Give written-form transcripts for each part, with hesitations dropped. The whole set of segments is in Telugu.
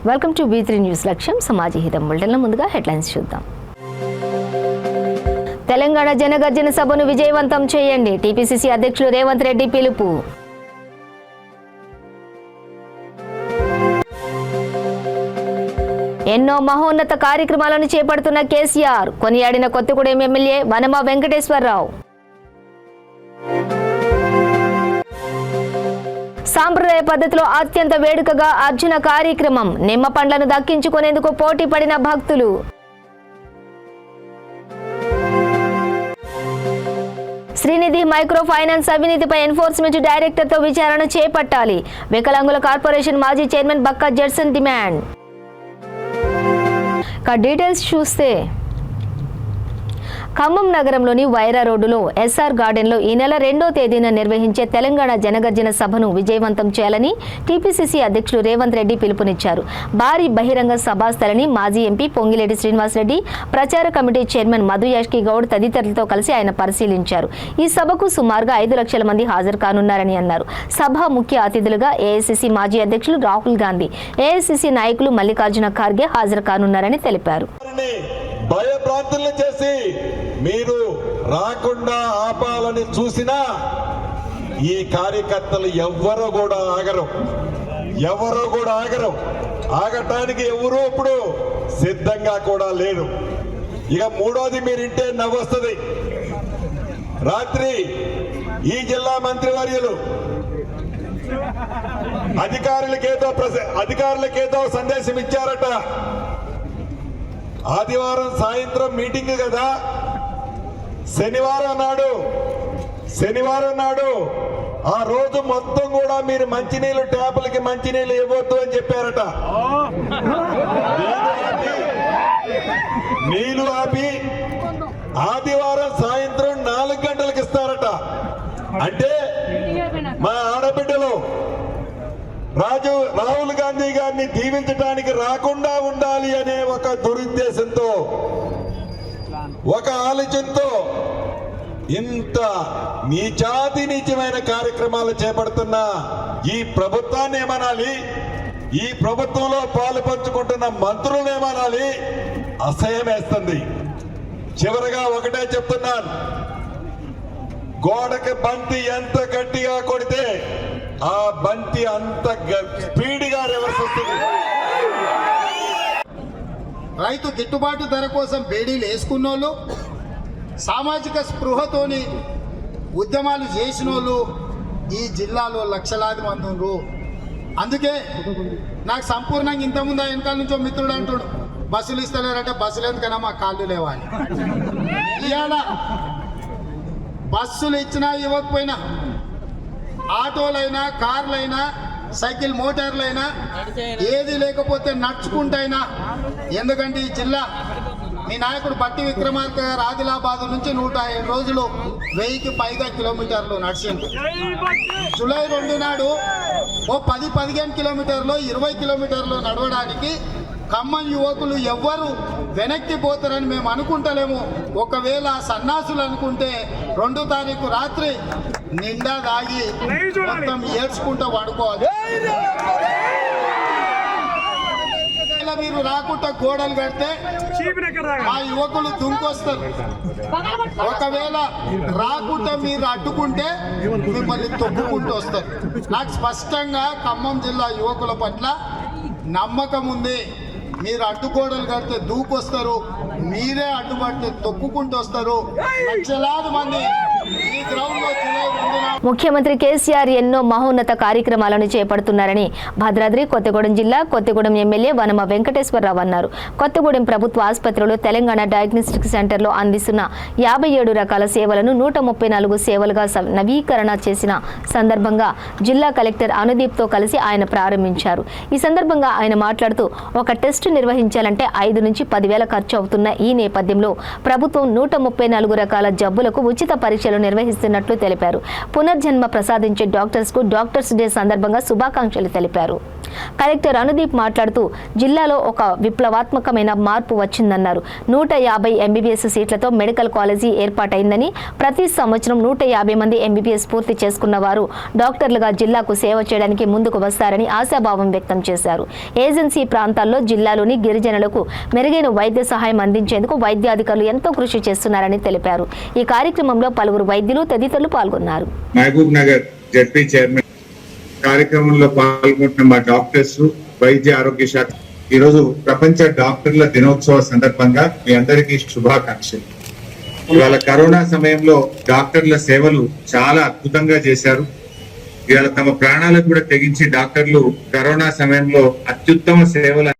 వెల్కమ్ టు B3 న్యూస్ లక్ష్యం సమాజ హితం బులెటిన్ల ముందుగా హెడ్లైన్స్ చూద్దాం. తెలంగాణ జనగర్జన సభను విజయవంతం చేయండి. టీపీసీసీ అధ్యక్షులు రేవంత్ రెడ్డి పిలుపు. ఎన్నో మహోన్నత కార్యక్రమాలను చేపడుతున్న కేసీఆర్ కొనియాడిన కొత్తగూడెం ఎమ్మెల్యే వనమ వెంకటేశ్వరరావు. సాంప్రదాయ పద్ధతిలో అత్యంత వేడుకగా అర్జున కార్యక్రమం. నిమ్మ పండ్లను దక్కించుకునేందుకు పోటీ పడిన భక్తులు. శ్రీనిధి మైక్రో ఫైనాన్స్ అవినీతిపై ఎన్ఫోర్స్మెంట్ డైరెక్టర్తో విచారణ చేపట్టాలి. వికలాంగుల కార్పొరేషన్ మాజీ chairman Bakka Judson demand. Details చూస్తే ఖమ్మం నగరంలోని వైరా రోడ్డులో ఎస్ఆర్ గార్డెన్లో ఈ నెల 2వ తేదీన నిర్వహించే తెలంగాణ జనగర్జన సభను విజయవంతం చేయాలని టీపీసీసీ అధ్యక్షులు రేవంత్ రెడ్డి పిలుపునిచ్చారు. భారీ బహిరంగ సభాస్థలిని మాజీ ఎంపీ పొంగిలేటి శ్రీనివాసరెడ్డి, ప్రచార కమిటీ చైర్మన్ మధు యాష్కి గౌడ్ తదితరులతో కలిసి ఆయన పరిశీలించారు. ఈ సభకు సుమారుగా 5 లక్షల మంది హాజరు కానున్నారని అన్నారు. సభ ముఖ్య అతిథులుగా ఏఐసీసీ మాజీ అధ్యక్షులు రాహుల్ గాంధీ, ఏఐసీసీ నాయకులు మల్లికార్జున ఖార్గే హాజరు కానున్నారని తెలిపారు. భయభ్రాంతులను చేసి మీరు రాకుండా ఆపాలని చూసినా ఈ కార్యకర్తలు ఎవరు కూడా ఆగరు. ఆగటానికి ఎవరు ఇప్పుడు సిద్ధంగా కూడా లేరు. ఇక మూడోది మీరింటే నవ్వొస్తుంది. రాత్రి ఈ జిల్లా మంత్రివర్యులు అధికారులకేదో సందేశం ఇచ్చారట. ఆదివారం సాయంత్రం మీటింగ్ కదా, శనివారం నాడు ఆ రోజు మొత్తం కూడా మీరు మంచినీళ్ళు ట్యాపులకి మంచినీళ్ళు ఇవ్వద్దు అని చెప్పారట. నీళ్లు ఆపి ఆదివారం సాయంత్రం 4 గంటలకు ఇస్తారట. అంటే మా ఆడబిడ్డలు రాహుల్ గాంధీ గారిని దీవించడానికి రాకుండా ఉండాలి అనే ఒక దురుద్దేశంతో, ఒక ఆలోచనతో ఇంత నీచమైన కార్యక్రమాలు చేపడుతున్న ఈ ప్రభుత్వాన్ని ఏమనాలి, ఈ ప్రభుత్వంలో పాలు పంచుకుంటున్న మంత్రులను ఏమనాలి, అసహ్యం వేస్తుంది. చివరిగా ఒకటే చెప్తున్నాను, గోడకి బంతి ఎంత గట్టిగా కొడితే ఆ బంతి అంత స్పీడ్గా రివర్స్ వస్తుంది. రైతు గిట్టుబాటు ధర కోసం బేడీలు వేసుకున్నోళ్ళు, సామాజిక స్పృహతోని ఉద్యమాలు చేసిన వాళ్ళు ఈ జిల్లాలో లక్షలాది మంది ఉన్నారు. అందుకే నాకు సంపూర్ణంగా ఇంతకుముందు వెనకాల నుంచో మిత్రుడు అంటుడు, బస్సులు ఇస్తలేరంటే బస్సులు ఎందుకన్నా మా కాళ్ళు లేవాలి. ఇవాళ బస్సులు ఇచ్చినా ఇవ్వకపోయినా, ఆటోలైనా కార్లైనా సైకిల్ మోటార్లైనా ఏది లేకపోతే నడుచుకుంటైనా, ఎందుకంటే ఈ జిల్లా మీ నాయకుడు బట్టి విక్రమార్క గారు ఆదిలాబాద్ నుంచి 105 రోజులు 1000కి పైగా కిలోమీటర్లు నడిచింది. జూలై 2 నాడు ఓ 10-15 కిలోమీటర్లు 20 కిలోమీటర్లు నడవడానికి ఖమ్మం యువకులు ఎవ్వరు వెనక్కి పోతారని మేము అనుకుంటలేము. ఒకవేళ సన్నాసులు అనుకుంటే 2వ తారీఖు రాత్రి నిండా దాగి మొత్తం ఏడ్చుకుంటూ పడుకోవాలి. మీరు రాకుండా గోడలు కడితే మా యువకులు దుంకొస్తారు. ఒకవేళ రాకుండా మీరు అడ్డుకుంటే మిమ్మల్ని తొక్కుకుంటూ వస్తారు. నాకు స్పష్టంగా ఖమ్మం జిల్లా యువకుల పట్ల నమ్మకం ఉంది. మీరు అడ్డుగోడలు కడితే దూకొస్తారు, మీరే అడ్డుపడితే తొక్కుకుంటూ వస్తారు. లక్షలాది మంది ఈ గ్రౌండ్ లో ముఖ్యమంత్రి కేసీఆర్ ఎన్నో మహోన్నత కార్యక్రమాలను చేపడుతున్నారని భద్రాద్రి కొత్తగూడెం జిల్లా కొత్తగూడెం ఎమ్మెల్యే వనమ వెంకటేశ్వరరావు అన్నారు. కొత్తగూడెం ప్రభుత్వ ఆసుపత్రిలో తెలంగాణ డయాగ్నోస్టిక్ సెంటర్లో అందిస్తున్న 57 రకాల సేవలను 134 సేవలుగా నవీకరణ చేసిన సందర్భంగా జిల్లా కలెక్టర్ అనుదీప్తో కలిసి ఆయన ప్రారంభించారు. ఈ సందర్భంగా ఆయన మాట్లాడుతూ, ఒక టెస్టు నిర్వహించాలంటే 5 నుంచి 10,000 ఖర్చు అవుతున్న ఈ నేపథ్యంలో ప్రభుత్వం 134 రకాల జబ్బులకు ఉచిత పరీక్షలు నిర్వహించారు నిర్వహిస్తున్నట్లు తెలిపారు. పునర్జన్మ ప్రసాదించే డాక్టర్స్కు డాక్టర్స్ డే సందర్భంగా శుభాకాంక్షలు తెలిపారు. కలెక్టర్ అనుదీప్ మాట్లాడుతూ జిల్లాలో ఒక విప్లవాత్మకమైన మార్పు వచ్చిందన్నారు. 150 ఎంబీబీఎస్ సీట్లతో మెడికల్ కాలేజీ ఏర్పాటైందని, ప్రతి సంవత్సరం 150 మంది ఎంబీబీఎస్ పూర్తి చేసుకున్న వారు డాక్టర్లుగా జిల్లాకు సేవ చేయడానికి ముందుకు వస్తారని ఆశాభావం వ్యక్తం చేశారు. ఏజెన్సీ ప్రాంతాల్లో జిల్లాలోని గిరిజనులకు మెరుగైన వైద్య సహాయం అందించేందుకు వైద్యాధికారులు ఎంతో కృషి చేస్తున్నారని తెలిపారు. ఈ కార్యక్రమంలో పలువురు వైద్యులు తదితరులు పాల్గొన్నారు. మహబూబ్ నగర్ జెడ్పీ చైర్మన్ కార్యక్రమంలో పాల్గొంటున్న మా డాక్టర్స్, వైద్య ఆరోగ్య శాఖ ఈరోజు ప్రపంచ డాక్టర్ల దినోత్సవ సందర్భంగా మీ అందరికీ శుభాకాంక్షలు. ఇవాళ కరోనా సమయంలో డాక్టర్ల సేవలు చాలా అద్భుతంగా చేశారు. ఇవాళ తమ ప్రాణాలకు కూడా తెగించి డాక్టర్లు కరోనా సమయంలో అత్యుత్తమ సేవలు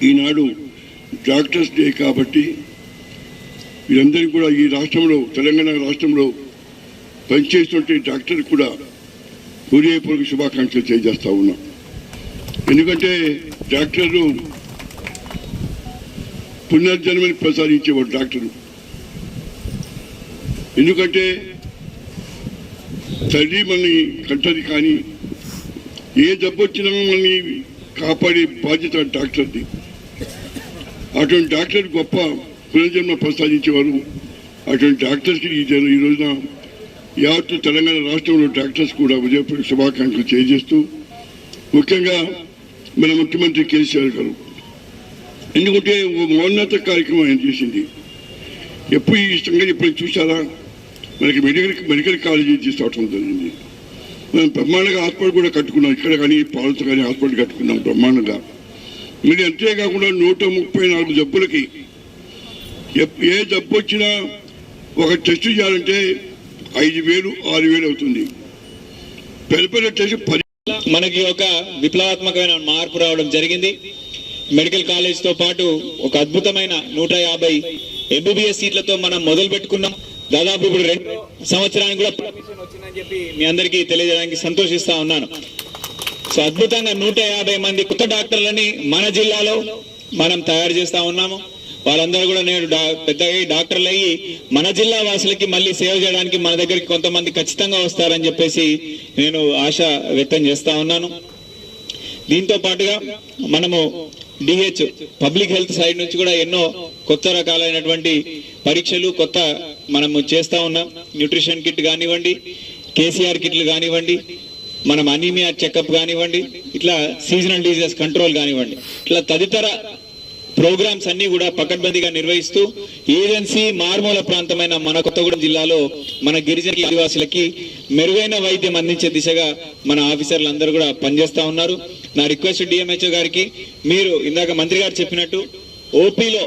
ఈనాడు డాక్టర్స్ డే కాబట్టి వీరందరికీ కూడా ఈ రాష్ట్రంలో, తెలంగాణ రాష్ట్రంలో పనిచేస్తుంటే డాక్టర్ కూడా హృదయపూర్వక శుభాకాంక్షలు తెలియజేస్తా ఉన్నాం. ఎందుకంటే డాక్టర్లు పునర్జన్మని ప్రసాదించేవాడు డాక్టరు. ఎందుకంటే తల్లి మనల్ని కంటది, కానీ ఏ జబ్బు వచ్చినా మనల్ని కాపాడే బాధ్యత డాక్టర్ది. అటువంటి డాక్టర్ గొప్ప పునర్జన్మ ప్రసాదించేవారు. అటువంటి డాక్టర్స్కి ఈ రోజున యావత్తు తెలంగాణ రాష్ట్రంలో డాక్టర్స్ కూడా ఉదయపూర్వక శుభాకాంక్షలు తెలియజేస్తూ, ముఖ్యంగా మన ముఖ్యమంత్రి కేసీఆర్ గారు, ఎందుకంటే ఒక మౌన్నత కార్యక్రమం ఆయన చేసింది. ఎప్పుడు ఈ సంగతి ఎప్పుడు చూసారా? మనకి మెడికల్ కాలేజీ తీసుకురావడం జరిగింది. మనం బ్రహ్మాండంగా హాస్పిటల్ కూడా కట్టుకున్నాం. ఇక్కడ కానీ పాలతో కానీ హాస్పిటల్ కట్టుకున్నాం బ్రహ్మాండంగా. మీరు అంతేకాకుండా 134 జబ్బులకి ఏ జబ్బు వచ్చినా ఒక టెస్ట్ చేయాలంటే 5,000, 6,000 అవుతుంది. పెద్ద టెస్ట్ మనకి ఒక విప్లవాత్మకమైన మార్పు రావడం జరిగింది. మెడికల్ కాలేజ్ తో పాటు ఒక అద్భుతమైన 150 ఎంబీబీఎస్ సీట్లతో మనం మొదలు పెట్టుకున్నాం. దాదాపు ఇప్పుడు 2 సంవత్సరానికి కూడా వచ్చిందని చెప్పి మీ అందరికీ తెలియజేయడానికి సంతోషిస్తా ఉన్నాను. సో అద్భుతంగా 150 మంది కొత్త డాక్టర్లని మన జిల్లాలో మనం తయారు చేస్తా ఉన్నాము. వాళ్ళందరూ కూడా నేడు పెద్దగా డాక్టర్లు అయ్యి మన జిల్లా వాసులకి మళ్ళీ సేవ చేయడానికి మన దగ్గరికి కొంతమంది ఖచ్చితంగా వస్తారని చెప్పేసి నేను ఆశ వ్యక్తం చేస్తా ఉన్నాను. దీంతో పాటుగా మనము డిహెచ్ పబ్లిక్ హెల్త్ సైడ్ నుంచి కూడా ఎన్నో కొత్త రకాలైనటువంటి పరీక్షలు కొత్త మనము చేస్తా ఉన్నాం. న్యూట్రిషన్ కిట్ కానివ్వండి, కేసీఆర్ కిట్లు కానివ్వండి, మనం అనీమియా చెకప్ కానివ్వండి, ఇట్లా సీజనల్ డిజీజెస్ కంట్రోల్ కానివ్వండి, ఇట్లా తదితర ప్రోగ్రామ్స్ అన్ని కూడా పకడ్బందీగా నిర్వహిస్తూ ఏజెన్సీ మారుమూల ప్రాంతమైన మన కొత్తగూడెం జిల్లాలో మన గిరిజన ఆదివాసులకి మెరుగైన వైద్యం అందించే దిశగా మన ఆఫీసర్లు అందరూ కూడా పనిచేస్తా ఉన్నారు. నా రిక్వెస్ట్ డిఎంహెచ్ఓ గారికి, మీరు ఇందాక మంత్రి గారు చెప్పినట్టు ఓపీలో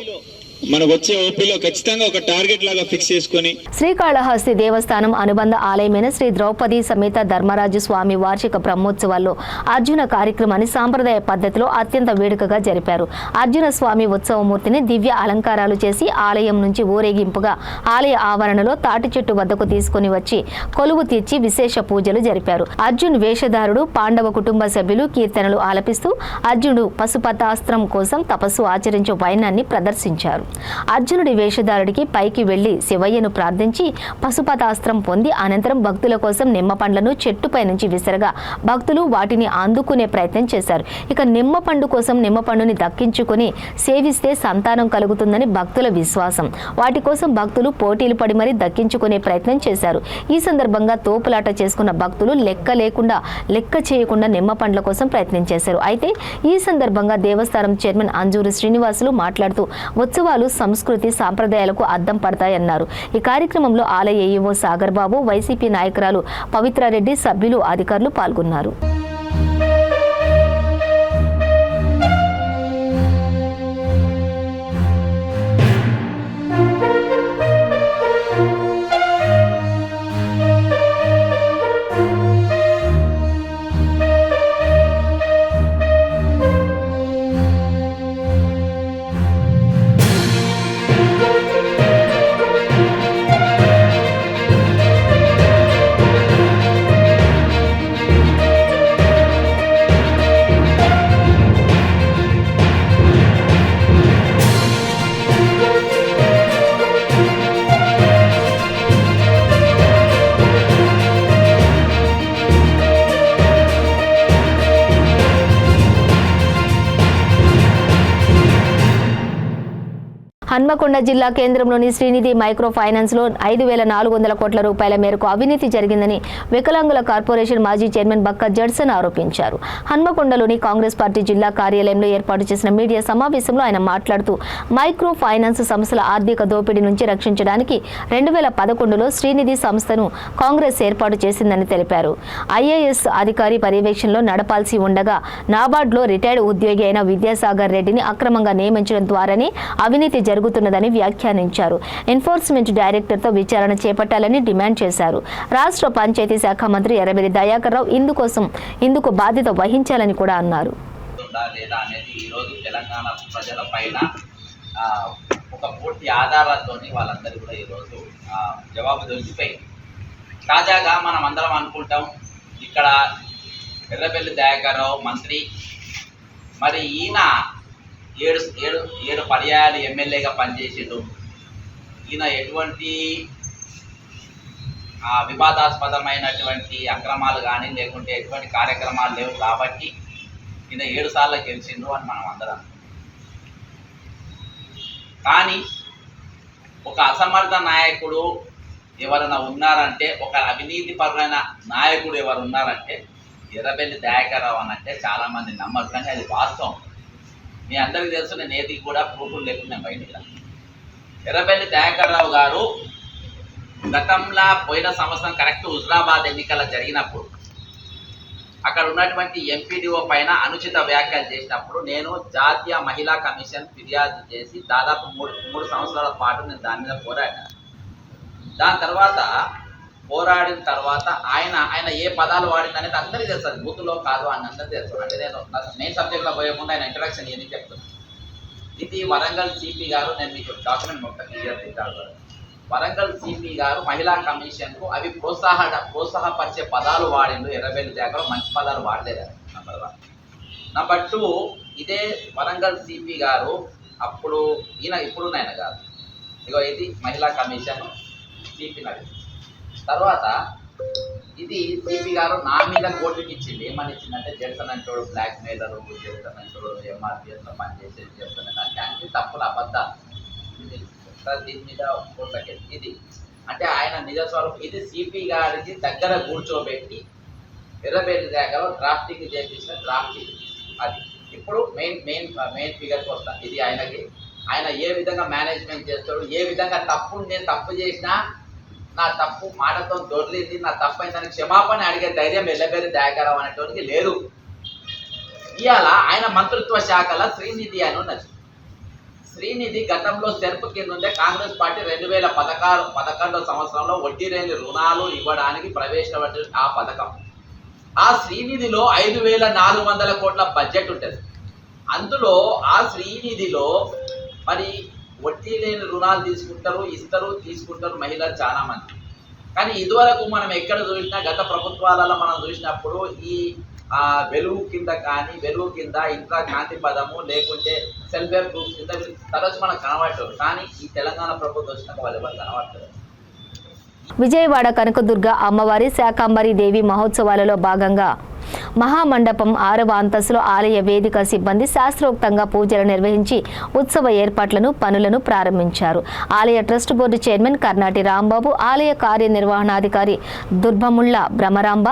మనకు వచ్చే ఓపీలో ఖచ్చితంగా ఒక టార్గెట్ లాగా ఫిక్స్ చేసుకొని శ్రీకాళహస్తి దేవస్థానం అనుబంధ ఆలయమైన శ్రీ ద్రౌపది సమేత ధర్మరాజు స్వామి వార్షిక బ్రహ్మోత్సవాల్లో అర్జున కార్యక్రమాన్ని సాంప్రదాయ పద్ధతిలో అత్యంత వేడుకగా జరిపారు. అర్జున స్వామి ఉత్సవమూర్తిని దివ్య అలంకారాలు చేసి ఆలయం నుంచి ఊరేగింపుగా ఆలయ ఆవరణలో తాటి చెట్టు వద్దకు తీసుకుని వచ్చి కొలువు తీర్చి విశేష పూజలు జరిపారు. అర్జున్ వేషధారుడు పాండవ కుటుంబ సభ్యులు కీర్తనలు ఆలపిస్తూ అర్జునుడు పశుపతాస్త్రం కోసం తపస్సు ఆచరించే వైనాన్ని ప్రదర్శించారు. అర్జునుడి వేషధారుడికి పైకి వెళ్లి శివయ్యను ప్రార్థించి పశుపతాస్త్రం పొంది అనంతరం భక్తుల కోసం నిమ్మ పండ్లను చెట్టుపై నుంచి విసరగా భక్తులు వాటిని అందుకునే ప్రయత్నం చేశారు. ఇక నిమ్మ పండు కోసం నిమ్మ పండుని దక్కించుకుని సేవిస్తే సంతానం కలుగుతుందని భక్తుల విశ్వాసం. వాటి కోసం భక్తులు పోటీలు పడి మరీ దక్కించుకునే ప్రయత్నం చేశారు. ఈ సందర్భంగా తోపులాట చేసుకున్న భక్తులు లెక్క చేయకుండా నిమ్మ పండ్ల కోసం ప్రయత్నం చేశారు. అయితే ఈ సందర్భంగా దేవస్థానం చైర్మన్ అంజూరి శ్రీనివాసులు మాట్లాడుతూ ఉత్సవాలు సంస్కృతి సాంప్రదాయాలకు అద్దం పడతాయన్నారు. ఈ కార్యక్రమంలో ఆలయ ఏఈఓ సాగర్ బాబు, వైసీపీ నాయకురాలు పవిత్రారెడ్డి, సభ్యులు, అధికారులు పాల్గొన్నారు. హన్మకొండ జిల్లా కేంద్రంలోని శ్రీనిధి మైక్రో ఫైనాన్స్లో 5,400 కోట్ల రూపాయల మేరకు అవినీతి జరిగిందని వికలాంగుల కార్పొరేషన్ మాజీ చైర్మన్ బక్క జడ్సన్ ఆరోపించారు. హన్మకొండలోని కాంగ్రెస్ పార్టీ జిల్లా కార్యాలయంలో ఏర్పాటు చేసిన మీడియా సమావేశంలో ఆయన మాట్లాడుతూ మైక్రో ఫైనాన్స్ సంస్థల ఆర్థిక దోపిడీ నుంచి రక్షించడానికి 2011లో శ్రీనిధి సంస్థను కాంగ్రెస్ ఏర్పాటు చేసిందని తెలిపారు. ఐఏఎస్ అధికారి పర్యవేక్షణలో నడపాల్సి ఉండగా నాబార్డ్లో రిటైర్డ్ ఉద్యోగి అయిన విద్యాసాగర్ రెడ్డిని అక్రమంగా నియమించడం ద్వారానే అవినీతి జరుగుతున్నదని వ్యాఖ్యానించారు. ఎన్ఫోర్స్మెంట్ డైరెక్టర్తో విచారణ చేపట్టాలని డిమాండ్ చేశారు. రాష్ట్ర పంచాయతీ శాఖ మంత్రి ఎర్రబెల్లి దయాకర్ రావు ఇందుకు బాధ్యత వహించాలని కూడా అన్నారు. లేదా అనేది ఈరోజు తెలంగాణ ప్రజల పైన ఒక పూర్తి ఆధారాలతో వాళ్ళందరూ కూడా ఈరోజు జవాబు దొరికిపోయింది. తాజాగా మనం అందరం అనుకుంటాం ఇక్కడ ఎర్రబెల్లి దయాకర్ రావు మంత్రి, మరి ఈయన ఏడు పర్యాయాలు ఎమ్మెల్యేగా పనిచేసిండు. ఈయన ఎటువంటి వివాదాస్పదమైనటువంటి అక్రమాలు కానీ లేకుంటే ఎటువంటి కార్యక్రమాలు లేవు కాబట్టి ఈయన 7 సార్లు గెలిచిండు అని మనం అందరం. కానీ ఒక అసమర్థ నాయకుడు ఎవరైనా ఉన్నారంటే, ఒక అవినీతిపరమైన నాయకుడు ఎవరు ఉన్నారంటే ఎర్రబెల్లి దయాకర్ రావు అనంటే చాలామంది నమ్మరు, కానీ అది వాస్తవం. మీ అందరికీ తెలుసు, నేను ఏది కూడా ప్రూఫ్లు లేకుండా బయటికి రా. ఎర్రబెల్లి దయాకర్ రావు గారు గతంలో పోయిన సంవత్సరం కరెక్ట్ హుజరాబాద్ ఎన్నికల జరిగినప్పుడు అక్కడ ఉన్నటువంటి ఎంపీడీఓ పైన అనుచిత వ్యాఖ్యలు చేసినప్పుడు నేను జాతీయ మహిళా కమిషన్ ఫిర్యాదు చేసి దాదాపు మూడు సంవత్సరాల పాటు నేను దాని మీద పోరాడాను. దాని తర్వాత పోరాడిన తర్వాత ఆయన ఏ పదాలు వాడిందనేది అందరికీ తెలుసు, అది బూతులో కాదు అని అందరికీ తెలుసు. అంటే నేను మెయిన్ సబ్జెక్ట్లో పోయకుండా ఆయన ఇంట్రడక్షన్ ఏది చెప్తున్నాను. ఇది వరంగల్ సిపి గారు, నేను మీకు డాక్యుమెంట్ మొత్తం క్లియర్ చేశాను. వరంగల్ సిపి గారు మహిళా కమిషన్కు అవి ప్రోత్సాహపరిచే పదాలు వాడిండు. ఎర్రబెల్లి దయాకర్ మంచి పదాలు వాడలేదు. నెంబర్ 1. నెంబర్ 2, ఇదే వరంగల్ సిపి గారు అప్పుడు ఇప్పుడున్న కాదు, ఇగో ఇది మహిళా కమిషన్ సిపి నడి. తర్వాత ఇది సిపి గారు నా మీద కోర్టుకి ఇచ్చింది. ఏమని ఇచ్చిందంటే జడ్సన్ అంటోడు బ్లాక్ మెయిలరు, జడ్సన్ అంటోడు ఎంఆర్పిఎస్లో పనిచేసేది, జడ్సన్ అంటే అన్ని తప్పులు అబద్ధాలు. దీని మీద కోర్టుకి ఇది అంటే ఆయన నిజస్వరూపం. ఇది సిపి గారికి దగ్గర కూర్చోబెట్టి ఎర్రబెల్లి దయాకర్ డ్రాఫ్టింగ్ చేయించిన డ్రాఫ్టింగ్. అది ఇప్పుడు మెయిన్ ఫిగర్కి వస్తాను. ఇది ఆయన ఏ విధంగా మేనేజ్మెంట్ చేస్తాడు, ఏ విధంగా నేను తప్పు చేసినా నా తప్పు మాటతో దొర్లింది, నా తప్పు అయిందని క్షమాపణ అడిగే ధైర్యం ఎర్రబెల్లి దయాకర్ రావు అనేటువంటి లేదు. ఇవాళ ఆయన మంత్రిత్వ శాఖలో శ్రీనిధి అని ఉన్నది. శ్రీనిధి గతంలో సెర్ప్ కింద ఉండే కాంగ్రెస్ పార్టీ 2011 సంవత్సరంలో వడ్డీ లేని రుణాలు ఇవ్వడానికి ప్రవేశపెట్టిన ఆ పథకం. ఆ శ్రీనిధిలో 5,400 కోట్ల బడ్జెట్ ఉంటుంది. అందులో ఆ శ్రీనిధిలో మరి వడ్డీ లేని రుణాలు తీసుకుంటారు మహిళలు చాలా మంది. కానీ ఇదివరకు మనం ఎక్కడ చూసినా గత ప్రభుత్వాలలో మనం చూసినప్పుడు ఈ ఆ వెలుగు కింద ఇంట్లో కాంతి పదము లేకుంటే సెల్ఫ్ హెల్ప్ గ్రూప్స్ కింద తరచు మనకు కనబడతారు. కానీ ఈ తెలంగాణ ప్రభుత్వం వచ్చినాక వాళ్ళు ఎవరు కనబడతారు. విజయవాడ కనకదుర్గ అమ్మవారి శాకాంబరి దేవి మహోత్సవాలలో భాగంగా మహామండపం 6వ అంతస్తులో ఆలయ వేదిక సిబ్బంది శాస్త్రోక్తంగా పూజలు నిర్వహించి ఉత్సవ ఏర్పాట్లను పనులను ప్రారంభించారు. ఆలయ trust board chairman Karnati Rambabu, ఆలయ కార్యనిర్వహణాధికారి దుర్భముళ్ల బ్రహ్మరాంబ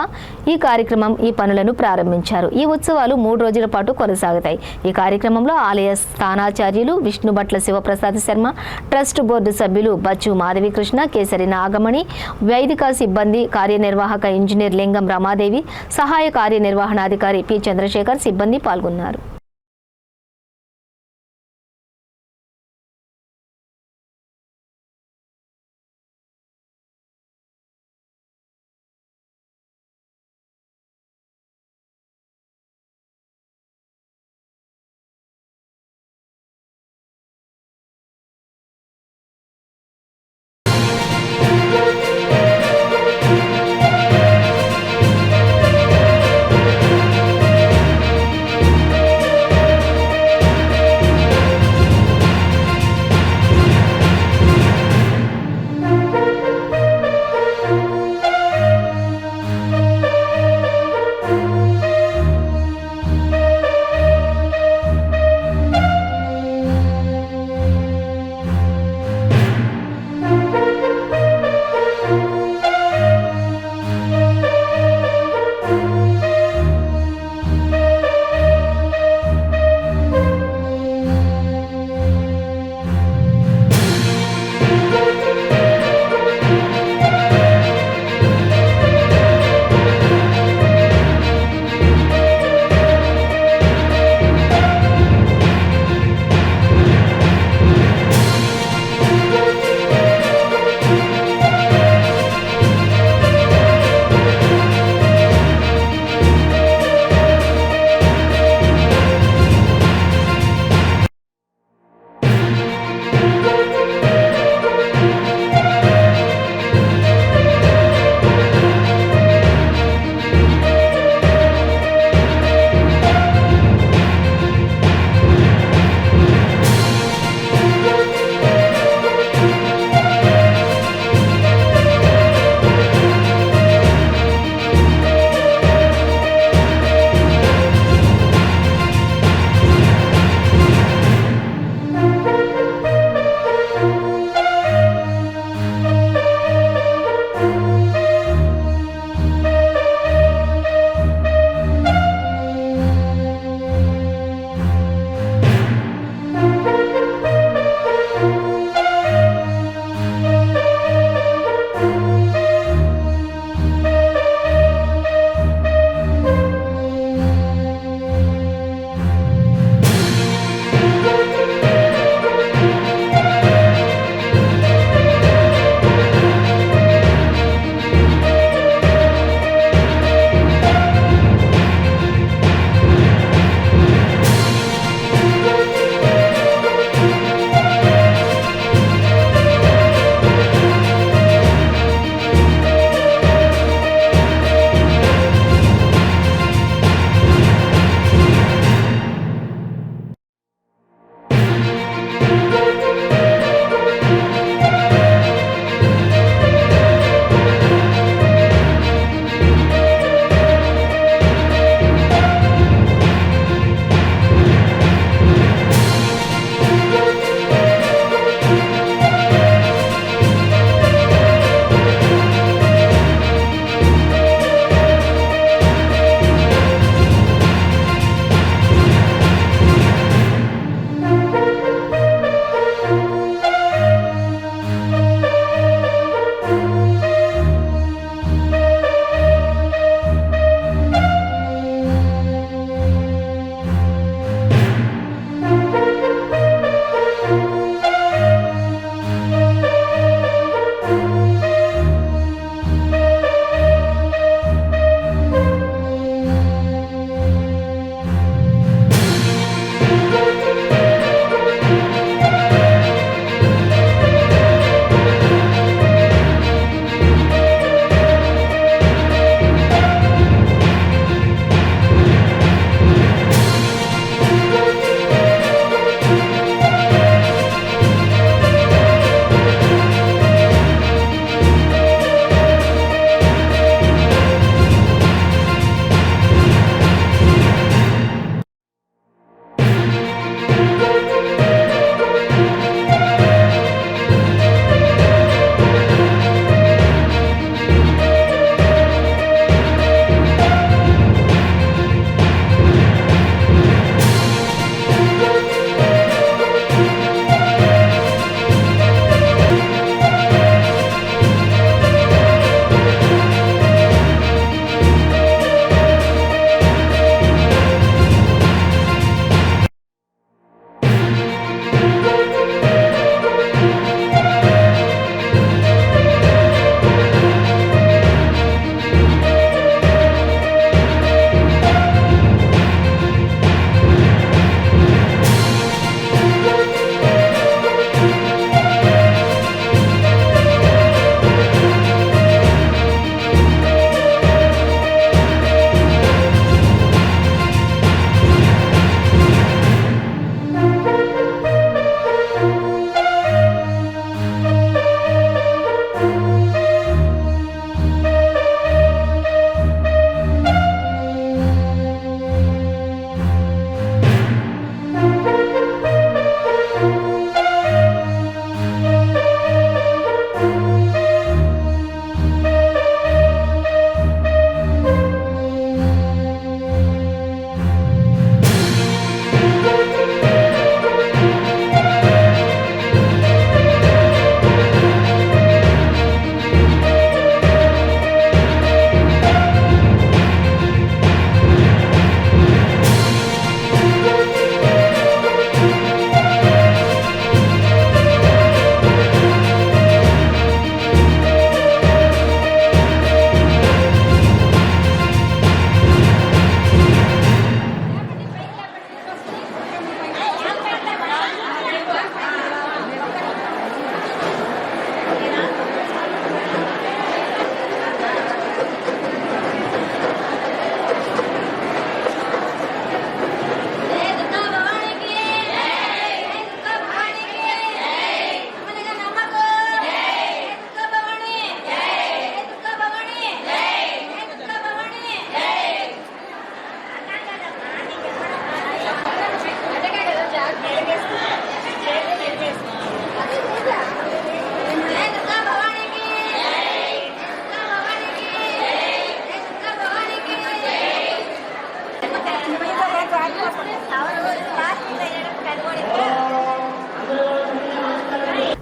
ఈ పనులను ప్రారంభించారు. ఈ ఉత్సవాలు 3 రోజుల పాటు కొనసాగుతాయి. ఈ కార్యక్రమంలో ఆలయ స్థానాచార్యులు విష్ణుభట్ల శివప్రసాద్ శర్మ, ట్రస్ట్ బోర్డు సభ్యులు బచ్చు మాధవీకృష్ణ, కేసరి నాగమణి, వేదిక సిబ్బంది, కార్యనిర్వాహక ఇంజనీర్ లింగం రమాదేవి, సహాయ కార్యనిర్వహణాధికారి పి చంద్రశేఖర్ సిబ్బంది పాల్గొన్నారు.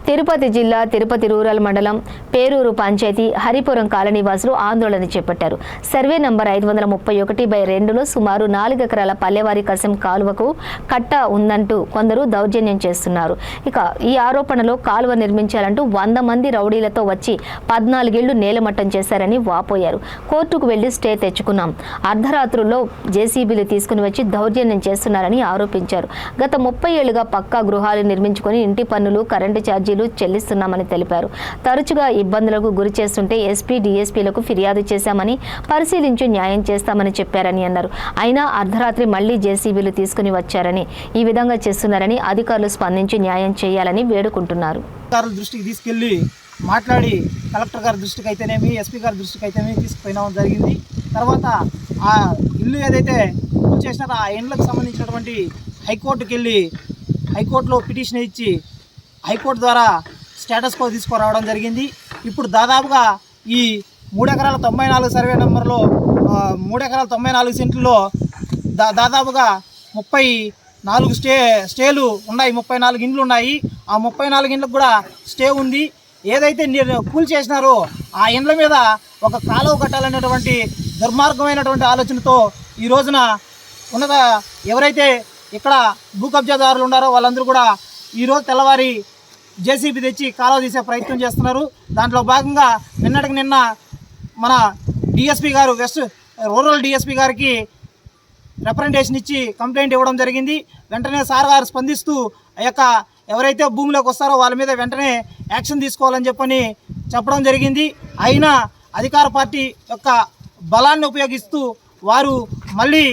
తిరుపతి జిల్లా తిరుపతి రూరల్ మండలం పేరూరు పంచాయతీ హరిపురం కాలనీ వాసులు ఆందోళన చేపట్టారు. సర్వే నంబర్ 531/2లో సుమారు 4 ఎకరాల పల్లెవారి కసం కాలువకు కట్ట ఉందంటూ కొందరు దౌర్జన్యం చేస్తున్నారు. ఇక ఈ ఆరోపణలో కాలువ నిర్మించాలంటూ 100 మంది రౌడీలతో వచ్చి 14 ఇళ్లు నేలమట్టం చేశారని వాపోయారు. కోర్టుకు వెళ్లి స్టే తెచ్చుకున్నాం. అర్ధరాత్రుల్లో జేసీబీలు తీసుకుని వచ్చి దౌర్జన్యం చేస్తున్నారని ఆరోపించారు. గత 30 ఏళ్లుగా పక్కా గృహాలు నిర్మించుకొని ఇంటి పన్నులు, కరెంటు ఛార్జీలు చెల్లిస్తున్నామని తెలిపారు. తరచుగా ఇబ్బందులకు గురి చేస్తుంటే ఎస్పీ, డీఎస్పీలకు ఫిర్యాదు చేశామని, పరిశీలించి న్యాయం చేస్తామని చెప్పారని అన్నారు. అయినా అర్ధరాత్రి మళ్లీ జేసీబీలు తీసుకుని వచ్చారని, ఈ విధంగా చేస్తున్నారని అధికారులు స్పందించి న్యాయం చేయాలని వేడుకుంటున్నారు. అధికారుల దృష్టికి తీసుకెళ్లి మాట్లాడి కలెక్టర్ గారి దృష్టికి అయితేనేమి, ఎస్పీ గారి దృష్టికి అయితేనేమి తీసుకుపోయినాం జరిగింది. తర్వాత ఆ ఇల్లు ఏదైతే చేసినారో ఆ ఇండ్లకు సంబంధించినటువంటి హైకోర్టుకి వెళ్ళి హైకోర్టులో పిటిషన్ ఇచ్చి హైకోర్టు ద్వారా స్టేటస్ కో తీసుకురావడం జరిగింది. ఇప్పుడు దాదాపుగా ఈ 3 ఎకరాల 94 సర్వే నెంబర్లో 3 ఎకరాల 94 సెంట్లలో దాదాపుగా 34 స్టేలు ఉన్నాయి. 34 ఇండ్లు ఉన్నాయి. ఆ 34 ఇండ్లకు కూడా స్టే ఉంది. ఏదైతే కూల్ చేసినారో ఆ ఇండ్ల మీద ఒక కాలువ కట్టాలనేటువంటి దుర్మార్గమైనటువంటి ఆలోచనతో ఈ రోజున ఉన్నత ఎవరైతే ఇక్కడ భూ కబ్జాదారులు ఉన్నారో వాళ్ళందరూ కూడా ఈరోజు తెల్లవారి జేసీబీ తెచ్చి కాలువ తీసే ప్రయత్నం చేస్తున్నారు. దాంట్లో భాగంగా నిన్న మన డిఎస్పీ గారు రూరల్ డిఎస్పీ గారికి రిప్రజెంటేషన్ ఇచ్చి కంప్లైంట్ ఇవ్వడం జరిగింది. వెంటనే సార్ గారు స్పందిస్తూ ఆ యొక్క ఎవరైతే భూమిలోకి వస్తారో వాళ్ళ మీద వెంటనే యాక్షన్ తీసుకోవాలని చెప్పడం జరిగింది. అయినా అధికార పార్టీ యొక్క బలాన్ని ఉపయోగిస్తూ వారు మళ్ళీ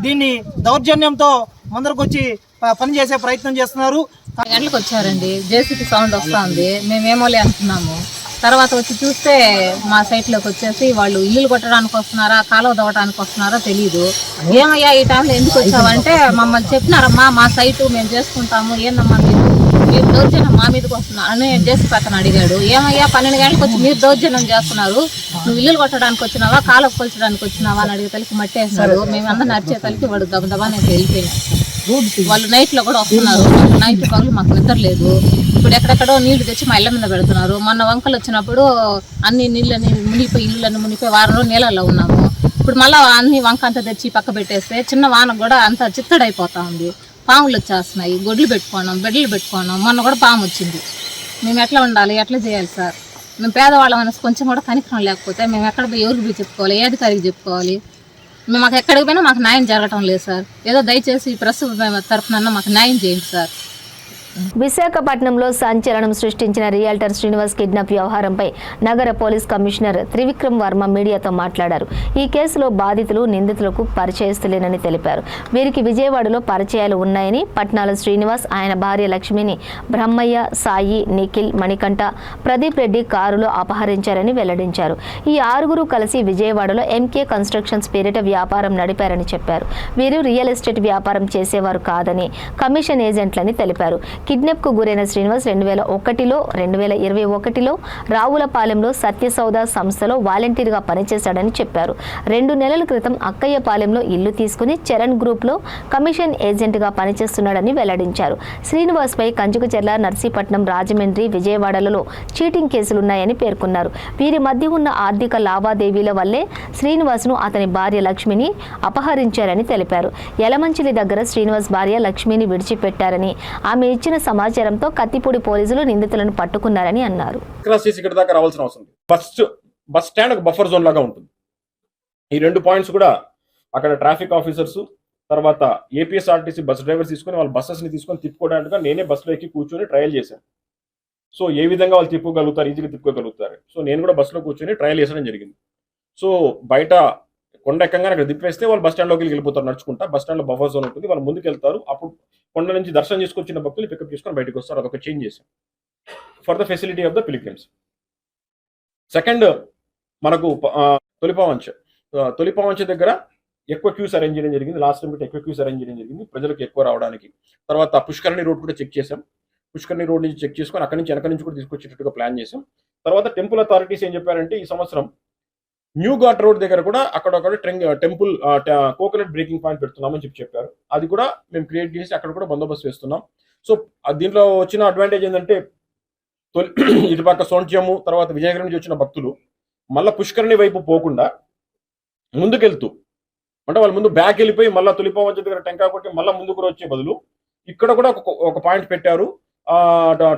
దీన్ని దౌర్జన్యంతో ముందరకు వచ్చి పనిచేసే ప్రయత్నం చేస్తున్నారు. గంటలకు వచ్చారండి, జేసీబీ సౌండ్ వస్తుంది. మేమేమోలే అనుకున్నాము. తర్వాత వచ్చి చూస్తే మా సైట్లోకి వచ్చేసి వాళ్ళు ఇల్లు కొట్టడానికి వస్తున్నారా, కాలువ దవ్వడానికి వస్తున్నారో తెలియదు. ఏమయ్యా ఈ టైంలో ఎందుకు వచ్చావంటే మమ్మల్ని చెప్పినారమ్మా, మా సైటు మేము చేసుకుంటాము, ఏందమ్మా మీరు దౌర్జన్యం మా మీదకి వస్తున్నారు అని జేసీబీ అతను అడిగాడు. ఏమయ్యా 12 గంటలకు వచ్చి మీరు దౌర్జన్యం చేస్తున్నారు, నువ్వు ఇల్లు కొట్టడానికి వచ్చినావా, కాలువ కొల్చడానికి వచ్చినావా అని అడిగే తలకి మట్టేస్తున్నారు. మేము అందరూ నడిచే తలకి వాడు దబదబా నేను వెళ్ళిపోయినా. వాళ్ళు నైట్లో కూడా వస్తున్నారు. నైట్ పగులు మాకు నిద్ర లేదు. ఇప్పుడు ఎక్కడెక్కడో నీళ్లు తెచ్చి మా ఇళ్ళ మీద పెడుతున్నారు. మొన్న వంకలు వచ్చినప్పుడు అన్ని నీళ్ళని మునిగిపోయి ఇళ్ళని మునిగిపోయి వారంలో నీళ్ళలో ఉన్నాము. ఇప్పుడు మళ్ళీ అన్ని వంక అంతా తెచ్చి పక్క పెట్టేస్తే చిన్న వాన కూడా అంతా చిత్తడైపోతా ఉంది. పాములు వచ్చేస్తున్నాయి. గొడ్లు పెట్టుకోవడం, బెడ్లు పెట్టుకోవడం. మొన్న కూడా పాము వచ్చింది. మేము ఎట్లా ఉండాలి, ఎట్లా చేయాలి సార్? మేము పేదవాళ్ళం అనేసి కొంచెం కూడా కనికరం లేకపోతే మేము ఎక్కడ పోయి ఎవరికి పోయి చెప్పుకోవాలి, ఏ అధికారికి చెప్పుకోవాలి? మాకు ఎక్కడికి పోయినా మాకు న్యాయం జరగటం లేదు సార్. ఏదో దయచేసి ప్రెస్ తరఫున మాకు న్యాయం చేయండి సార్. విశాఖపట్నంలో సంచలనం సృష్టించిన రియల్టర్ శ్రీనివాస్ కిడ్నాప్ వ్యవహారంపై నగర పోలీస్ కమిషనర్ త్రివిక్రమ్ వర్మ మీడియాతో మాట్లాడారు. ఈ కేసులో బాధితులు నిందితులకు పరిచయస్తులేనని తెలిపారు. వీరికి విజయవాడలో పరిచయాలు ఉన్నాయని, పట్నాల శ్రీనివాస్, ఆయన భార్య లక్ష్మిని బ్రహ్మయ్య, సాయి, నిఖిల్, మణికంఠ, ప్రదీప్ రెడ్డి కారులో అపహరించారని వెల్లడించారు. ఈ 6గురు కలిసి విజయవాడలో ఎంకే కన్స్ట్రక్షన్స్ పేరిట వ్యాపారం నడిపారని చెప్పారు. వీరు రియల్ ఎస్టేట్ వ్యాపారం చేసేవారు కాదని, కమిషన్ ఏజెంట్లని తెలిపారు. కిడ్నాప్ కు గురైన శ్రీనివాస్ 2001లో 2021లో రావులపాలెంలో సత్యసౌద సంస్థలో వాలంటీర్గా పనిచేశాడని చెప్పారు. 2 నెలల క్రితం అక్కయ్యపాలెంలో ఇల్లు తీసుకుని చరణ్ గ్రూప్ లో కమిషన్ ఏజెంట్ గా పనిచేస్తున్నాడని వెల్లడించారు. శ్రీనివాస్ పై కంచుకచెర్ల, నర్సీపట్నం, రాజమండ్రి, విజయవాడలలో చీటింగ్ కేసులున్నాయని పేర్కొన్నారు. వీరి మధ్య ఉన్న ఆర్థిక లావాదేవీల వల్లే శ్రీనివాస్ ను అతని భార్య లక్ష్మిని అపహరించారని తెలిపారు. యలమంచిలి దగ్గర శ్రీనివాస్ భార్య లక్ష్మిని విడిచిపెట్టారని, ఆమె ఇచ్చిన సమాచారంతో కత్తిపూడి పోలీసులు నిందితులను పట్టుకున్నారని అన్నారు. ఇక్కడ దాకా రావాల్సిన అవసరం బస్ స్టాండ్ ఒక బఫర్ జోన్ లాగా ఉంటుంది. ఈ 2 పాయింట్స్ కూడా అక్కడ ట్రాఫిక్ ఆఫీసర్స్, తర్వాత ఏపీఎస్ఆర్టీసీ బస్ డ్రైవర్స్ తీసుకొని వాళ్ళ బస్సెస్ ని తీసుకొని తిప్పుకోవడానికి నేనే బస్సులో ఎక్కి కూర్చొని ట్రయల్ చేశాను. సో ఏ విధంగా వాళ్ళు తిప్పుకోగలుగుతారు, ఈజీగా తిప్పుకోగలుగుతారు. సో నేను కూడా బస్సులో కూర్చొని ట్రయల్ చేసడం జరిగింది. సో బయట కొండ ఎక్కగానే అక్కడ తిప్పేస్తే వాళ్ళు బస్ స్టాండ్లోకి వెళ్ళిపోతారు నడుచుకుంటా. బస్ స్టాండ్లో బఫర్ జోన్ ఉంటుంది, వాళ్ళు ముందుకు వెళ్తారు. అప్పుడు కొండ నుంచి దర్శనం చేసుకొచ్చిన భక్తులు పికప్ చేసుకొని బయటకు వస్తారు. అదొక చేంజ్ చేశాం for the facility of the pilgrims. Second, మనకు తొలిపావంచ దగ్గర ఎక్కువ క్యూస్ అరేంజ్ చేయడం జరిగింది. లాస్ట్ టైం ఎక్కువ క్యూస్ అరేంజ్ చేయడం జరిగింది ప్రజలకు ఎక్కువ రావడానికి. తర్వాత పుష్కరణి రోడ్ కూడా చెక్ చేసాం. పుష్కరణి రోడ్ నుంచి చెక్ చేసుకొని అక్కడి నుంచి వెనక నుంచి కూడా తీసుకొచ్చేటట్టుగా ప్లాన్ చేసాం. తర్వాత టెంపుల్ అథారిటీస్ ఏం చెప్పారంటే, ఈ సంవత్సరం న్యూ ఘాట్ రోడ్ దగ్గర కూడా అక్కడ టెంపుల్ కోకోనట్ బ్రేకింగ్ పాయింట్ పెడుతున్నామని చెప్పారు. అది కూడా మేము క్రియేట్ చేసి అక్కడ కూడా బందోబస్తు వేస్తున్నాం. సో దీంట్లో వచ్చిన అడ్వాంటేజ్ ఏంటంటే ఇటుపక్క సోంట్యము తర్వాత విజయనగరం నుంచి వచ్చిన భక్తులు మళ్ళీ పుష్కరిణి వైపు పోకుండా ముందుకెళ్తూ, అంటే వాళ్ళు ముందు బ్యాక్ వెళ్ళిపోయి మళ్ళీ తొలిపోవంచ దగ్గర టెంకాయ కొట్టి మళ్ళీ ముందుకు వచ్చే బదులు ఇక్కడ కూడా ఒక పాయింట్ పెట్టారు.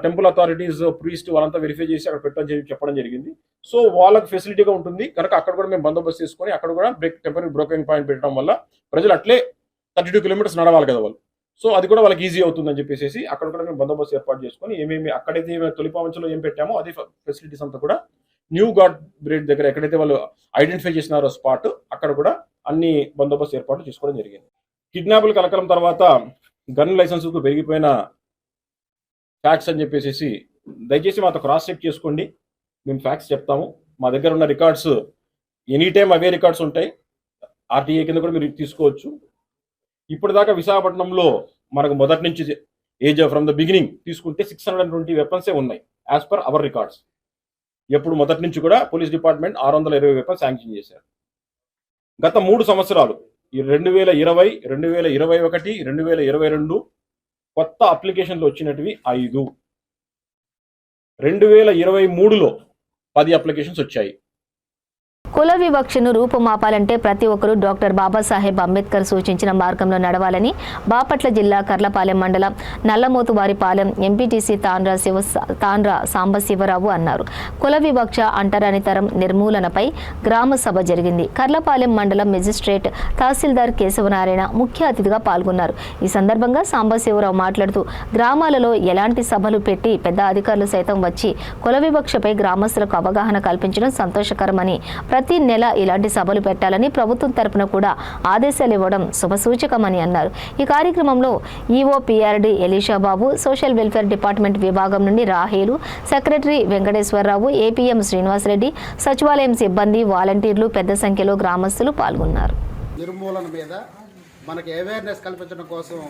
టెంపుల్ అథారిటీస్ ప్రీస్ట్ వాళ్ళంతా వెరిఫై చేసి అక్కడ పెట్టడం చెప్పడం జరిగింది. సో వాళ్ళకి ఫెసిలిటీగా ఉంటుంది కనుక అక్కడ కూడా మేము బందోబస్తు చేసుకొని అక్కడ కూడా టెంపరీ బ్రోకింగ్ పాయింట్ పెట్టడం వల్ల ప్రజలు అట్లే 32 కిలోమీటర్స్ నడవాలి కదా వాళ్ళు. సో అది కూడా వాళ్ళకి ఈజీ అవుతుందని చెప్పేసి అక్కడ కూడా మేము బందోబస్తు ఏర్పాటు చేసుకొని ఏమేమి అక్కడైతే తొలిపావంచలో ఏం పెట్టామో అదే ఫెసిలిటీస్ అంతా కూడా న్యూ ఘాట్ బ్రిడ్జ్ దగ్గర ఎక్కడైతే వాళ్ళు ఐడెంటిఫై చేసినారో స్పాట్ అక్కడ కూడా అన్ని బందోబస్తు ఏర్పాటు చేసుకోవడం జరిగింది. కిడ్నాపులు కలకలం తర్వాత గన్ లైసెన్స్కు పెరిగిపోయిన ఫ్యాక్ట్స్ అని చెప్పేసి దయచేసి మాతో క్రాస్ చెక్ చేసుకోండి. మేము ఫ్యాక్ట్స్ చెప్తాము. మా దగ్గర ఉన్న రికార్డ్స్ ఎనీ టైం అవే రికార్డ్స్ ఉంటాయి. ఆర్టీఏ కింద కూడా మీరు తీసుకోవచ్చు. ఇప్పటిదాకా విశాఖపట్నంలో మనకు మొదటి నుంచి ఏజ్ ఫ్రమ్ ద బిగినింగ్ తీసుకుంటే 620 వెపన్సే ఉన్నాయి యాజ్ పర్ అవర్ రికార్డ్స్. ఎప్పుడు మొదటి నుంచి కూడా పోలీస్ డిపార్ట్మెంట్ 620 వెపన్స్ శాంక్షన్ చేశారు. గత 3 సంవత్సరాలు 2020, 2021, 2022 కొత్త అప్లికేషన్లు వచ్చినటివి 5. 2023లో 10 అప్లికేషన్స్ వచ్చాయి. కుల వివక్షను రూపుమాపాలంటే ప్రతి ఒక్కరూ డాక్టర్ బాబాసాహెబ్ అంబేద్కర్ సూచించిన మార్గంలో నడవాలని బాపట్ల జిల్లా కర్లపాలెం మండలం నల్లమోతువారిపాలెం ఎంపీటీసీ తాండ్ర సాంబశివరావు అన్నారు. కుల వివక్ష అంటరానితరం నిర్మూలనపై గ్రామ సభ జరిగింది. కర్లపాలెం మండలం మెజిస్ట్రేట్ తహసీల్దార్ కేశవనారాయణ ముఖ్య అతిథిగా పాల్గొన్నారు. ఈ సందర్భంగా సాంబశివరావు మాట్లాడుతూ గ్రామాలలో ఎలాంటి సభలు పెట్టి పెద్ద అధికారులు సైతం వచ్చి కుల వివక్షపై గ్రామస్తులకు అవగాహన కల్పించడం సంతోషకరమని, ప్రతి నెల ఇలాంటి సభలు పెట్టాలని ప్రభుత్వం తరపున కూడా ఆదేశాలు ఇవ్వడం శుభసూచకమని అన్నారు. ఈ కార్యక్రమంలో EO PRD Elishababu, social welfare department విభాగం నుండి రాహేలు, సెక్రటరీ వెంకటేశ్వరరావు, ఏపీఎం శ్రీనివాసరెడ్డి, సచివాలయం సిబ్బంది, వాలంటీర్లు పెద్ద సంఖ్యలో గ్రామస్తులు పాల్గొన్నారు. నిర్మూలన మీద మనకి అవేర్నెస్ కల్పించడం కోసం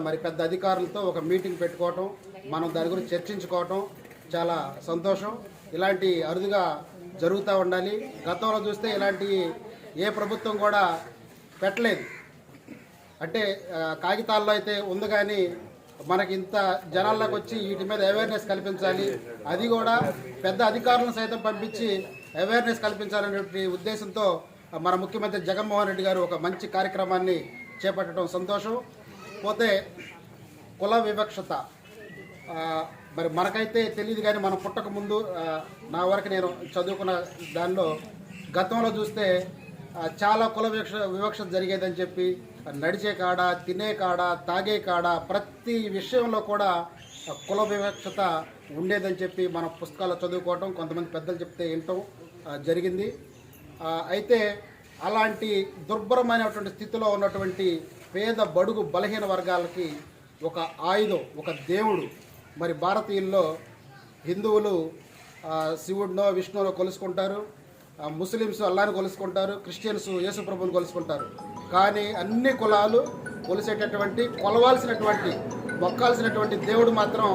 మరి పెద్ద అధికారులతో ఒక మీటింగ్ పెట్టుకోవటం, మనం దాని గురించి చర్చించుకోవటం చాలా సంతోషం. ఇలాంటి అరుదుగా జరుగుతూ ఉండాలి. గతంలో చూస్తే ఇలాంటి ఏ ప్రభుత్వం కూడా పెట్టలేదు. అంటే కాగితాల్లో అయితే ఉంది, కానీ మనకి ఇంత జనాల్లోకి వచ్చి వీటి మీద అవేర్నెస్ కల్పించాలి, అది కూడా పెద్ద అధికారులను సైతం పంపించి అవేర్నెస్ కల్పించాలనే ఉద్దేశంతో మన ముఖ్యమంత్రి జగన్మోహన్ రెడ్డి గారు ఒక మంచి కార్యక్రమాన్ని చేపట్టడం సంతోషం. పోతే కుల వివక్షత మరి మనకైతే తెలియదు, కానీ మనం పుట్టక ముందు నా వరకు నేను చదువుకున్న దానిలో గతంలో చూస్తే చాలా కుల వివక్షత జరిగేదని చెప్పి నడిచే కాడ, తినే కాడ, తాగే కాడ ప్రతి విషయంలో కూడా కుల వివక్షత ఉండేదని చెప్పి మన పుస్తకాల్లో చదువుకోవటం, కొంతమంది పెద్దలు చెప్తే వినటం జరిగింది. అయితే అలాంటి దుర్భరమైనటువంటి స్థితిలో ఉన్నటువంటి పేద బడుగు బలహీన వర్గాలకి ఒక ఆయుధం, ఒక దేవుడు. మరి భారతీయుల్లో హిందువులు శివుడినో విష్ణువునో కొలుసుకుంటారు, ముస్లిమ్స్ అల్లాని కొలుసుకుంటారు, క్రిస్టియన్స్ యేసుప్రభుని కొలుసుకుంటారు. కానీ అన్ని కులాలు కొలిసేటటువంటి, కొలవాల్సినటువంటి, మొక్కాల్సినటువంటి దేవుడు మాత్రం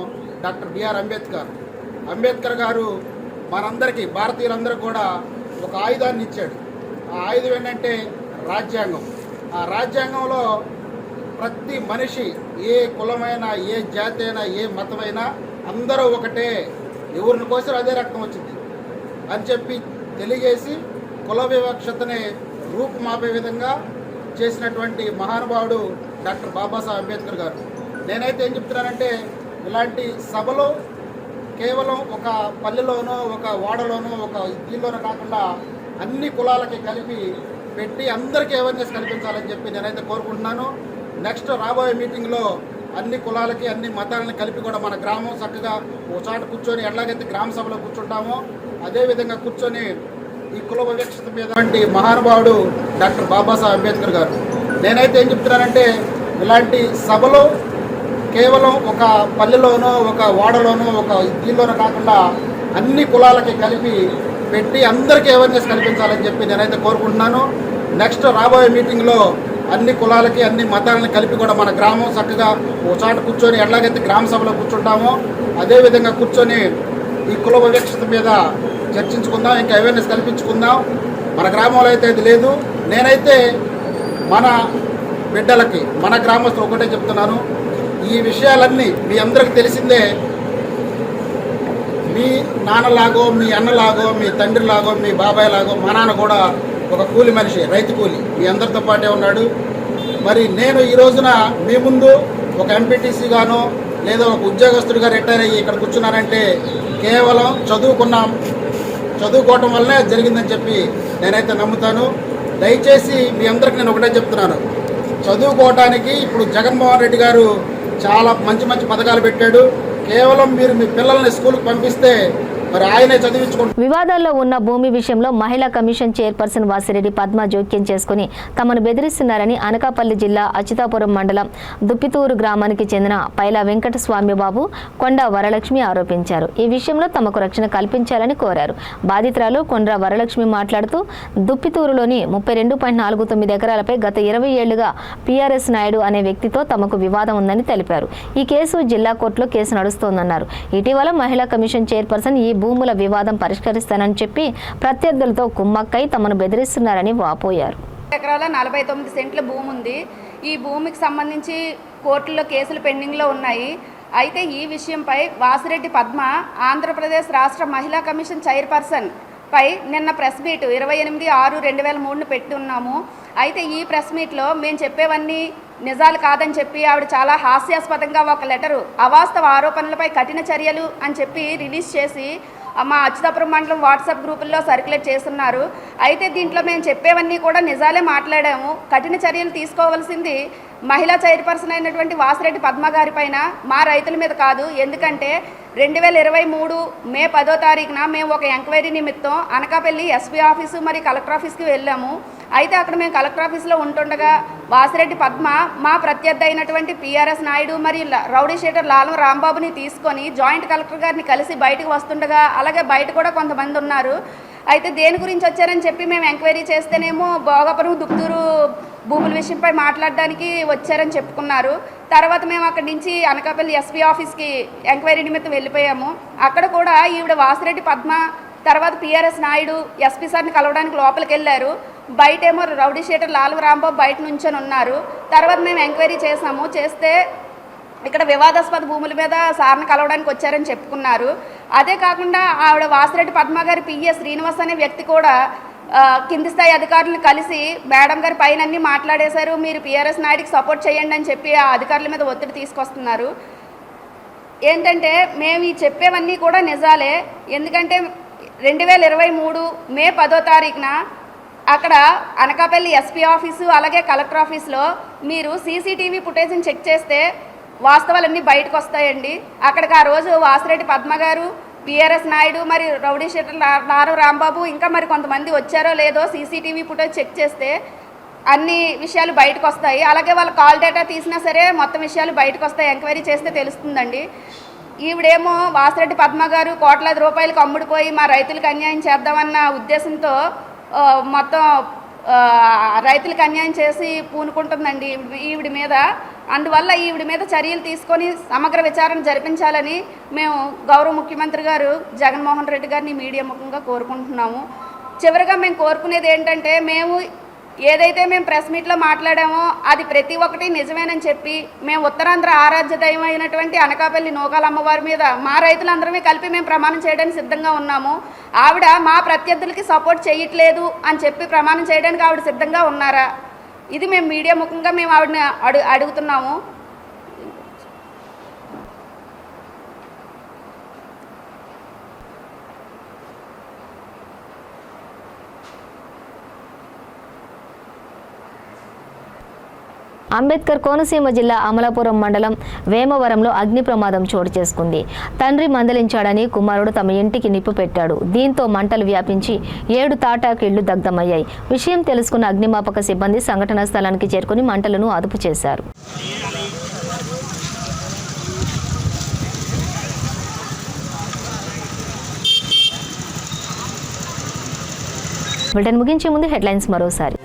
డాక్టర్ బిఆర్ అంబేద్కర్. అంబేద్కర్ గారు మనందరికీ, భారతీయులందరికీ కూడా ఒక ఆయుధాన్ని ఇచ్చాడు. ఆ ఆయుధం ఏంటంటే రాజ్యాంగం. ఆ రాజ్యాంగంలో ప్రతి మనిషి, ఏ కులమైనా, ఏ జాతి అయినా, ఏ మతమైనా అందరూ ఒకటే, ఎవరిని కోసం అదే రక్తం వచ్చింది అని చెప్పి తెలియజేసి కుల వివక్షతని రూపుమాపే విధంగా చేసినటువంటి మహానుభావుడు డాక్టర్ బాబాసాహెబ్ అంబేద్కర్ గారు. నేనైతే ఏం చెప్తున్నానంటే, ఇలాంటి సభలు కేవలం ఒక పల్లెలోనో, ఒక వాడలోనో, ఒక దీనిలోనో కాకుండా అన్ని కులాలకి కలిపి పెట్టి అందరికీ అవేర్నెస్ కల్పించాలని చెప్పి నేనైతే కోరుకుంటున్నాను. నెక్స్ట్ రాబోయే మీటింగ్లో అన్ని కులాలకి, అన్ని మతాలని కలిపి కూడా మన గ్రామం చక్కగా ఓ చాట కూర్చొని ఎట్లాగైతే గ్రామ సభలో కూర్చుంటామో అదేవిధంగా కూర్చొని ఈ కుల వివక్షత మీద మహానుభావుడు డాక్టర్ బాబాసాహెబ్ అంబేద్కర్ గారు. నేనైతే ఏం చెప్తున్నానంటే, ఇలాంటి సభలు కేవలం ఒక పల్లెలోనో, ఒక వాడలోనో, ఒక దీనిలోనో కాకుండా అన్ని కులాలకి కలిపి పెట్టి అందరికీ అవేర్నెస్ కల్పించాలని చెప్పి నేనైతే కోరుకుంటున్నాను. నెక్స్ట్ రాబోయే మీటింగ్లో అన్ని కులాలకి, అన్ని మతాలని కలిపి కూడా మన గ్రామం చక్కగా ఓ చాట కూర్చొని ఎట్లాగైతే గ్రామ సభలో కూర్చుంటామో అదేవిధంగా కూర్చొని ఈ కుల వివక్షత మీద చర్చించుకుందాం, ఇంకా అవేర్నెస్ కల్పించుకుందాం. మన గ్రామంలో అయితే అది లేదు. నేనైతే మన బిడ్డలకి, మన గ్రామస్తులు ఒకటే చెప్తున్నాను, ఈ విషయాలన్నీ మీ అందరికి తెలిసిందే. మీ నాన్నలాగో, మీ అన్నలాగో, మీ తండ్రిలాగో, మీ బాబాయ్ లాగో మా నాన్న కూడా ఒక కూలి మనిషి, రైతు కూలి, మీ అందరితో పాటే ఉన్నాడు. మరి నేను ఈ రోజున మీ ముందు ఒక ఎంపీటీసీగానో లేదా ఒక ఉద్యోగస్తుడిగా రిటైర్ అయ్యి ఇక్కడ కూర్చున్నానంటే కేవలం చదువుకోవటం వల్లనే జరిగిందని చెప్పి నేనైతే నమ్ముతాను. దయచేసి మీ అందరికి నేను ఒకటే చెప్తున్నాను, చదువుకోవటానికి ఇప్పుడు జగన్మోహన్ రెడ్డి గారు చాలా మంచి మంచి పథకాలు పెట్టాడు. కేవలం మీరు మీ పిల్లల్ని స్కూల్కి పంపిస్తే మరి ఆయనే చదివించుకుంటారు. వివాదాల్లో ఉన్న భూమి విషయంలో మహిళా కమిషన్ చైర్పర్సన్ వాసిరెడ్డి పద్మ జోక్యం చేసుకుని తమను బెదిరిస్తున్నారని అనకాపల్లి జిల్లా అచ్యుతాపురం మండలం దుప్పితూరు గ్రామానికి చెందిన పైలా వెంకటస్వామి బాబు, కొండ వరలక్ష్మి ఆరోపించారు. ఈ విషయంలో తమకు రక్షణ కల్పించాలని కోరారు. బాధితురాలు కొండ్ర వరలక్ష్మి మాట్లాడుతూ దుప్పితూరులోని 32.49 ఎకరాలపై గత 20 ఏళ్లుగా పిఆర్ఎస్ నాయుడు అనే వ్యక్తితో తమకు వివాదం ఉందని తెలిపారు. ఈ కేసు జిల్లా కోర్టులో కేసు నడుస్తోందన్నారు. ఇటీవల మహిళా కమిషన్ చైర్పర్సన్ ఈ భూముల వివాదం పరిష్కరిస్తానని చెప్పి ప్రత్యర్థులతో కుమ్మక్కై తమను బెదిరిస్తున్నారని వాపోయారు. ఎకరాల 49 సెంట్ల భూమి ఉంది. ఈ భూమికి సంబంధించి కోర్టులో కేసులు పెండింగ్లో ఉన్నాయి. అయితే ఈ విషయంపై వాసిరెడ్డి పద్మ ఆంధ్రప్రదేశ్ రాష్ట్ర మహిళా కమిషన్ చైర్పర్సన్ పై నిన్న ప్రెస్ మీట్ 28/6/2003 పెట్టి ఉన్నాము. అయితే ఈ ప్రెస్ మీట్లో మేము చెప్పేవన్నీ నిజాలు కాదని చెప్పి ఆవిడ చాలా హాస్యాస్పదంగా ఒక లెటరు అవాస్తవ ఆరోపణలపై కఠిన చర్యలు అని చెప్పి రిలీజ్ చేసి మా అచ్యుతాపురం మండలం వాట్సాప్ గ్రూపుల్లో సర్క్యులేట్ చేస్తున్నారు. అయితే దీంట్లో మేము చెప్పేవన్నీ కూడా నిజాలే మాట్లాడాము. కఠిన చర్యలు తీసుకోవాల్సింది మహిళా చైర్పర్సన్ అయినటువంటి వాసిరెడ్డి పద్మ గారి పైన, మా రైతుల మీద కాదు. ఎందుకంటే 2023 మే 10వ తారీఖున మేము ఒక ఎంక్వైరీ నిమిత్తం అనకాపల్లి ఎస్పీ ఆఫీసు మరియు కలెక్టర్ ఆఫీస్కి వెళ్ళాము. అయితే అక్కడ మేము కలెక్టర్ ఆఫీస్లో ఉంటుండగా వాసిరెడ్డి పద్మ మా ప్రత్యర్థి అయినటువంటి పిఆర్ఎస్ నాయుడు మరియు రౌడీ షీటర్ లాలం రాంబాబుని తీసుకొని జాయింట్ కలెక్టర్ గారిని కలిసి బయటకు వస్తుండగా, అలాగే బయట కూడా కొంతమంది ఉన్నారు. అయితే దేని గురించి వచ్చారని చెప్పి మేము ఎంక్వైరీ చేస్తేనేమో భోగాపురం దుప్తూరు భూముల విషయంపై మాట్లాడడానికి వచ్చారని చెప్పుకున్నారు. తర్వాత మేము అక్కడి నుంచి అనకాపల్లి ఎస్పీ ఆఫీస్కి ఎంక్వైరీ నిమిత్తం వెళ్ళిపోయాము. అక్కడ కూడా ఈవిడ వాసిరెడ్డి పద్మ తర్వాత పిఆర్ఎస్ నాయుడు ఎస్పీ సార్ని కలవడానికి లోపలికి వెళ్ళారు. బయటేమో రౌడీ షీటర్ లాలం రాంబాబు బయట నుంచొని ఉన్నారు. తర్వాత మేము ఎంక్వైరీ చేస్తే ఇక్కడ వివాదాస్పద భూముల మీద సార్ని కలవడానికి వచ్చారని చెప్పుకున్నారు. అదే కాకుండా ఆవిడ వాసిరెడ్డి పద్మ గారి పిఏ శ్రీనివాస్ అనే వ్యక్తి కూడా కింది స్థాయి అధికారులను కలిసి మేడం గారి పైన అన్నీ మాట్లాడేశారు, మీరు పిఆర్ఎస్ నాయుడికి సపోర్ట్ చేయండి అని చెప్పి ఆ అధికారుల మీద ఒత్తిడి తీసుకొస్తున్నారు. ఏంటంటే మేము ఈ చెప్పేవన్నీ కూడా నిజాలే. ఎందుకంటే 2023 మే 10వ తారీఖున అక్కడ అనకాపల్లి ఎస్పీ ఆఫీసు అలాగే కలెక్టర్ ఆఫీస్లో మీరు సీసీటీవీ ఫుటేజ్ని చెక్ చేస్తే వాస్తవాలన్నీ బయటకు వస్తాయండి. అక్కడికి ఆ రోజు వాసిరెడ్డి పద్మ గారు, పిఆర్ఎస్ నాయుడు మరి రౌడీ షీటర్ లారం రాంబాబు ఇంకా మరి కొంతమంది వచ్చారో లేదో సీసీటీవీ ఫుటేజ్ చెక్ చేస్తే అన్ని విషయాలు బయటకు వస్తాయి. అలాగే వాళ్ళ కాల్ డేటా తీసినా సరే మొత్తం విషయాలు బయటకు వస్తాయి. ఎంక్వైరీ చేస్తే తెలుస్తుందండి. ఈవిడేమో వాసిరెడ్డి పద్మ గారు కోట్లాది రూపాయలకు అమ్ముడుపోయి మా రైతులకు అన్యాయం చేద్దామన్న ఉద్దేశంతో మొత్తం రైతులకు అన్యాయం చేసి పూనుకుంటుందండి ఈవిడ మీద. అందువల్ల ఈవిడ మీద చర్యలు తీసుకొని సమగ్ర విచారణ జరిపించాలని మేము గౌరవ ముఖ్యమంత్రి గారు జగన్మోహన్ రెడ్డి గారిని మీడియా ముఖంగా కోరుకుంటున్నాము. చివరిగా మేము కోరుకునేది ఏంటంటే, ఏదైతే మేము ప్రెస్ మీట్లో మాట్లాడామో అది ప్రతి ఒక్కటి నిజమేనని చెప్పి మేము ఉత్తరాంధ్ర ఆరాధ్య దైవం అయినటువంటి అనకాపల్లి నూకాల అమ్మవారి మీద మా రైతులందరమే కలిపి మేము ప్రమాణం చేయడానికి సిద్ధంగా ఉన్నాము. ఆవిడ మా ప్రత్యర్థులకి సపోర్ట్ చేయట్లేదు అని చెప్పి ప్రమాణం చేయడానికి ఆవిడ సిద్ధంగా ఉన్నారా? ఇది మేము మీడియా ముఖంగా మేము ఆవిడని అడుగుతున్నాము. అంబేద్కర్ కోనసీమ జిల్లా అమలాపురం మండలం వేమవరంలో అగ్ని ప్రమాదం చోటు చేసుకుంది. తండ్రి మందలించాడని కుమారుడు తమ ఇంటికి నిప్పు పెట్టాడు. దీంతో మంటలు వ్యాపించి 7 తాటాకు ఇళ్లు దగ్ధమయ్యాయి. విషయం తెలుసుకున్న అగ్నిమాపక సిబ్బంది సంఘటనా స్థలానికి చేరుకుని మంటలను అదుపు చేశారు. బులెటిన్ ముగించే ముందు హెడ్లైన్స్ మరోసారి.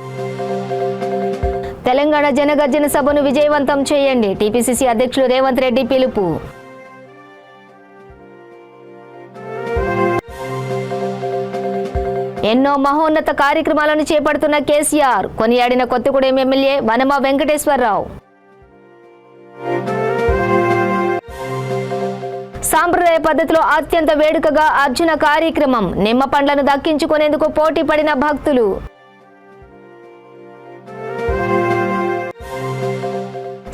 తెలంగాణ జనగర్జన సభను విజయవంతం చేయండి, టీపీసీసీ అధ్యక్షులు రేవంత్ రెడ్డి పిలుపు. ఎన్నో మహోన్నత కార్యక్రమాలను చేపడుతున్న కేసీఆర్, కొనియాడిన కొత్తగూడెం ఎమ్మెల్యే వనమ వెంకటేశ్వరరావు. సాంప్రదాయ పద్ధతిలో అత్యంత వేడుకగా అర్జున కార్యక్రమం, నిమ్మ పండ్లను దక్కించుకునేందుకు పోటీ పడిన భక్తులు.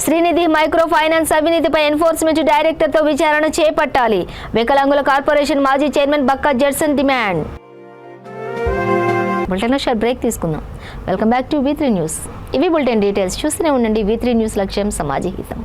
శ్రీనిధి మైక్రో ఫైనాన్స్ అవినీతిపై ఎన్ఫోర్స్మెంట్ డైరెక్టర్తో విచారణ చేపట్టాలి, వికలాంగుల కార్పొరేషన్ మాజీ చైర్మన్ బక్కా జడ్సన్ డిమాండ్. బులెటిన్ షార్ట్ బ్రేక్ తీసుకుందాం. Welcome back to V3 news. ఇవి బులెటిన్ డీటెయిల్స్. చూస్తూనే ఉండండి V3 న్యూస్, లక్ష్యం సమాజ హితం.